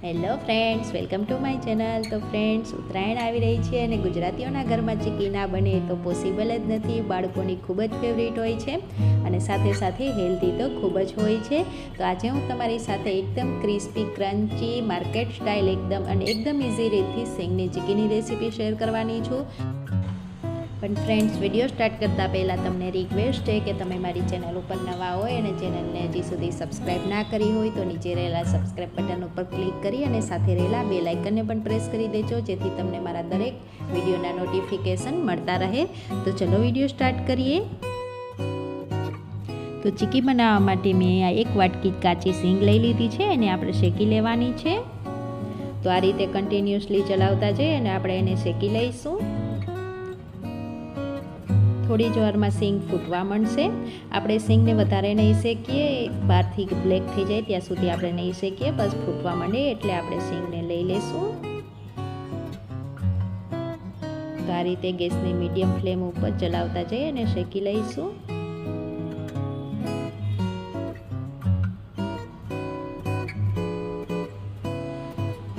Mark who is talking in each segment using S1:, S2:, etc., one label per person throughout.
S1: Hello friends, welcome to my channel. તો friends, Uttarayan આવી રહી છે અને ગુજરાતીઓના ઘરમાં ચીકી ના બને તો પોસિબલ જ નથી. બાળકોની ખૂબ જ ફેવરિટ હોય છે અને સાથે સાથે હેલ્ધી તો ખૂબ જ હોય છે. તો આજે હું તમારી સાથે એકદમ ક્રિસ્પી, ક્રન્ચી, માર્કેટ સ્ટાઇલ એકદમ ઇઝી રીતથી સિંગની ચીકીની રેસીપી શેર કરવાની છું. પણ ફ્રેન્ડ્સ, વિડીયો સ્ટાર્ટ કરતાં પહેલાં તમને રિક્વેસ્ટ છે કે તમે મારી ચેનલ ઉપર નવા હોય અને ચેનલને હજી સુધી સબસ્ક્રાઈબ ના કરી હોય તો નીચે રહેલા સબસ્ક્રાઈબ બટન ઉપર ક્લિક કરી અને સાથે રહેલા બેલ આઇકનને પણ પ્રેસ કરી દેજો, જેથી તમને મારા દરેક વિડીયોના નોટિફિકેશન મળતા રહે. તો ચલો વિડીયો સ્ટાર્ટ કરીએ. તો ચીકી બનાવવા માટે મેં આ 1 વાટકી કાચી સિંગ લઈ લીધી છે અને આપણે શેકી લેવાની છે. તો આ રીતે કન્ટિન્યુઅસલી ચલાવતા જઈએ અને આપણે એને શેકી લઈશું. થોડી જ વારમાં સિંગ ફૂટવા માંડશે. આપણે સિંગને વધારે નહીં શેકીએ, બહારથી બ્લેક થઈ જાય ત્યાં સુધી આપણે નહીં શેકીએ. બસ ફૂટવા માંડે એટલે આપણે સિંગને લઈ લેશું. તો આ રીતે ગેસની મીડિયમ ફ્લેમ ઉપર ચલાવતા જઈએ અને શેકી લઈશું.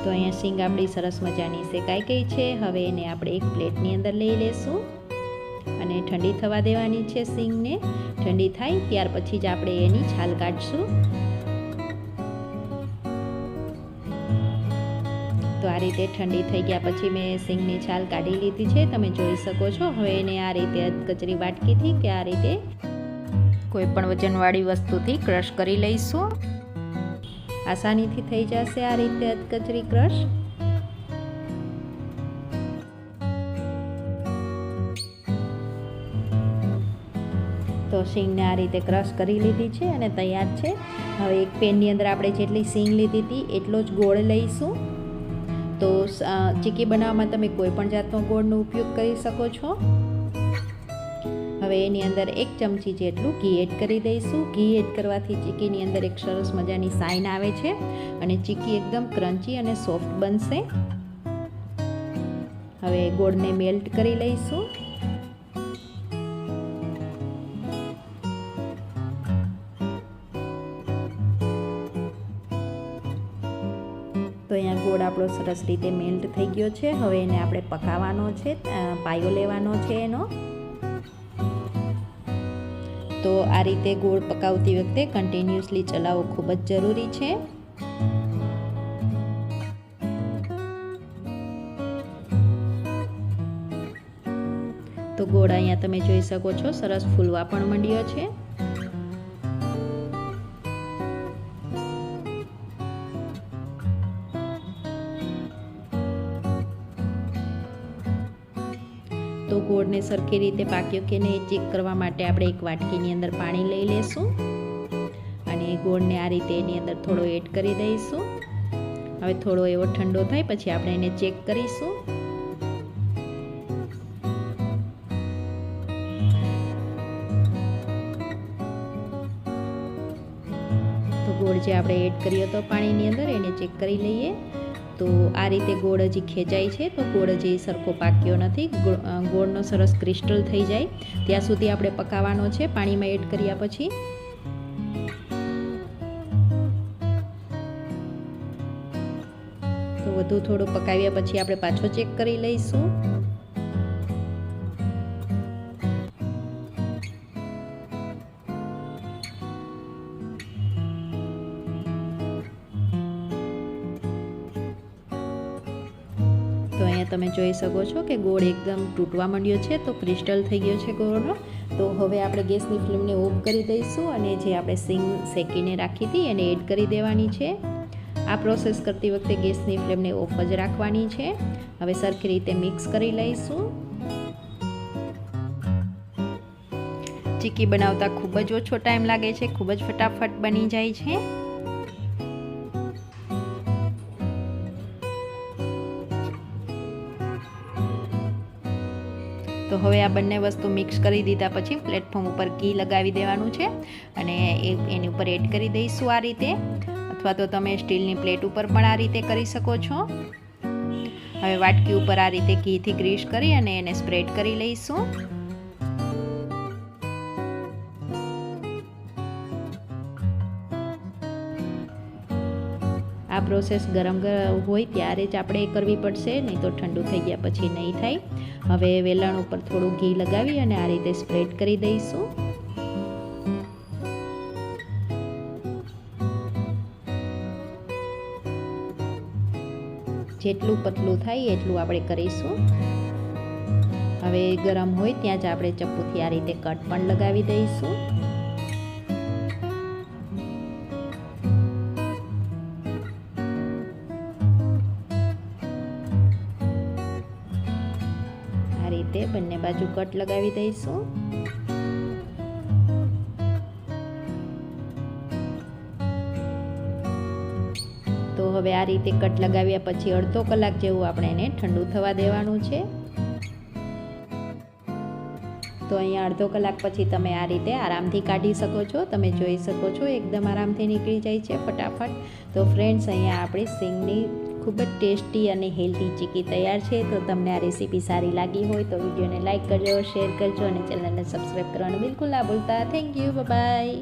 S1: તો અહીંયા સિંગ આપણી સરસ મજાની શેકાઈ ગઈ છે. હવે એને આપણે એક પ્લેટની અંદર લઈ લેશું અને ઠંડી થવા દેવાની છે સિંગને. ઠંડી થાય ત્યાર પછી જ આપણે એની છાલ કાઢશું. તો આ રીતે ઠંડી થઈ ગયા પછી મેં સિંગની છાલ કાઢી લીધી છે, તમે જોઈ શકો છો. હવે એને આ રીતે અધકચરી વાટકીથી કે આ રીતે કોઈ પણ વજનવાળી વસ્તુથી ક્રશ કરી લઈશું. આસાનીથી થઈ જશે આ રીતે અધકચરી ક્રશ. તો સિંગને આ રીતે ક્રશ કરી લીધી છે અને તૈયાર છે. હવે એક પેનની અંદર આપણે જેટલી સિંગ લીધી હતી એટલો જ ગોળ લઈશું. તો ચીકી બનાવવામાં તમે કોઈ પણ જાતનો ગોળનો ઉપયોગ કરી શકો છો. હવે એની અંદર 1 ચમચી જેટલું ઘી એડ કરી દઈશું. ઘી એડ કરવાથી ચીકીની અંદર એક સરસ મજાની સાઇન આવે છે અને ચીકી એકદમ ક્રન્ચી અને સોફ્ટ બનશે. હવે ગોળને મેલ્ટ કરી લઈશું. તો અહીંયા ગોળ આપણો સરસ રીતે મેલ્ટ થઈ ગયો છે. હવે એને આપણે પકાવવાનો છે, પાયો લેવાનો છે એનો. તો આ રીતે ગોળ પકાવતી વખતે કન્ટિન્યુઅસલી ચલાવવો ખૂબ જ જરૂરી છે. તો ગોળ અહીંયા તમે જોઈ શકો છો સરસ ફૂલવા પણ માંડ્યો છે. તો ગોળને સરખી રીતે પાક્યો કે નહીં ચેક કરવા માટે આપણે એક વાટકીની અંદર પાણી લઈ લેશું અને ગોળને આ રીતે એની અંદર થોડો એડ કરી દઈશું. હવે થોડો એવો ઠંડો થાય પછી આપણે એને ચેક કરીશું. તો ગોળ જે આપણે એડ કર્યો હતો પાણીની અંદર એને ચેક કરી લઈએ. તો આ રીતે ગોળ હજી ખેંચાય છે, તો ગોળ હજી સરખો પાક્યો નથી. ગોળનો સરસ ક્રિસ્ટલ થઈ જાય ત્યાં સુધી આપણે પકાવવાનો છે પાણીમાં એડ કર્યા પછી. તો વધુ થોડું પકાવ્યા પછી આપણે પાછો ચેક કરી લઈશું. તો અહીંયા તમે જોઈ શકો છો કે ગોળ એકદમ તૂટવા માંડ્યો છે, તો ક્રિસ્ટલ થઈ ગયો છે ગોળનો. તો હવે આપણે ગેસની ફ્લેમને ઓફ કરી દઈશું અને જે આપણે સિંગ શેકીને રાખી હતી એને એડ કરી દેવાની છે. આ પ્રોસેસ કરતી વખતે ગેસની ફ્લેમને ઓફ જ રાખવાની છે. હવે સરખી રીતે મિક્સ કરી લઈશું. ચીકી બનાવતા ખૂબ જ ઓછો ટાઈમ લાગે છે, ખૂબ જ ફટાફટ બની જાય છે. તો હવે આ બંને વસ્તુ મિક્સ કરી દીધા પછી પ્લેટફોર્મ ઉપર ઘી લગાવી દેવાનું છે અને એની ઉપર એડ કરી દઈશું આ રીતે, અથવા તો તમે સ્ટીલની પ્લેટ ઉપર પણ આ રીતે કરી શકો છો. હવે વાટકી ઉપર આ રીતે ઘીથી ગ્રીસ કરી અને એને સ્પ્રેડ કરી લઈશું. આ પ્રોસેસ ગરમ હોય ત્યારે જ આપણે કરવી પડશે, નહીં તો ઠંડુ થઈ ગયા પછી નહીં થાય. હવે વેલણ ઉપર થોડું ઘી લગાવી અને આ રીતે સ્પ્રેડ કરી દઈશું. જેટલું પતલું થાય એટલું આપણે કરીશું. હવે ગરમ હોય ત્યાં જ આપણે ચપ્પુથી આ રીતે કટ પણ લગાવી દઈશું. આ રીતે બંને બાજુ કટ લગાવી દઈશું. તો હવે આ રીતે કટ લગાવ્યા પછી અડધો કલાક જેવું આપણે એને ઠંડુ થવા દેવાનું છે. તો અહીંયા અડધો કલાક પછી તમે આ રીતે આરામથી કાઢી શકો છો. તમે જોઈ શકો છો એકદમ આરામથી નીકળી જાય છે ફટાફટ. તો ફ્રેન્ડ્સ, અહીંયા આપણી સિંગની ખૂબ જ ટેસ્ટી અને હેલ્ધી ચીકી તૈયાર છે. તો તમને આ રેસીપી સારી લાગી હોય તો વિડીયોને લાઇક કરજો, શેર કરજો અને ચેનલને સબસ્ક્રાઈબ કરવાનું બિલકુલ ના ભૂલતા. Thank you, by.